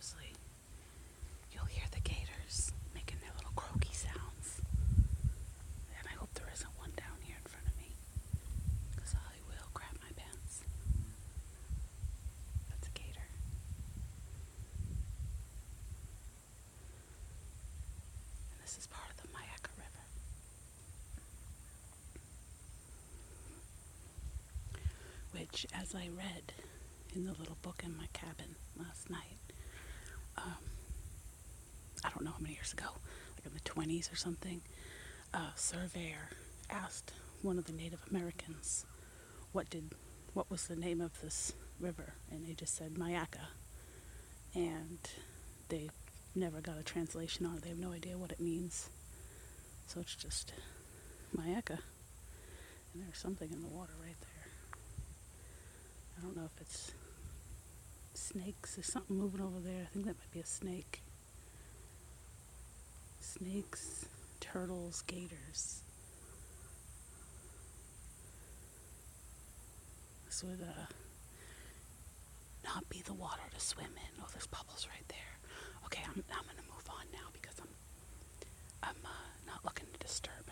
closely, you'll hear the gators making their little croaky sounds. And I hope there isn't one down here in front of me, because I will crap my pants. That's a gator. And this is part of the Myakka River. Which, as I read in the little book in my cabin last night, I don't know how many years ago, like in the 20s or something, a surveyor asked one of the Native Americans what was the name of this river, and they just said Myakka, and they never got a translation on it. They have no idea what it means, so it's just Myakka, and there's something in the water right there. I don't know if it's snakes. There's something moving over there. I think that might be a snake. Snakes, turtles, gators. This would not be the water to swim in. Oh, there's bubbles right there. Okay, I'm gonna move on now because I'm not looking to disturb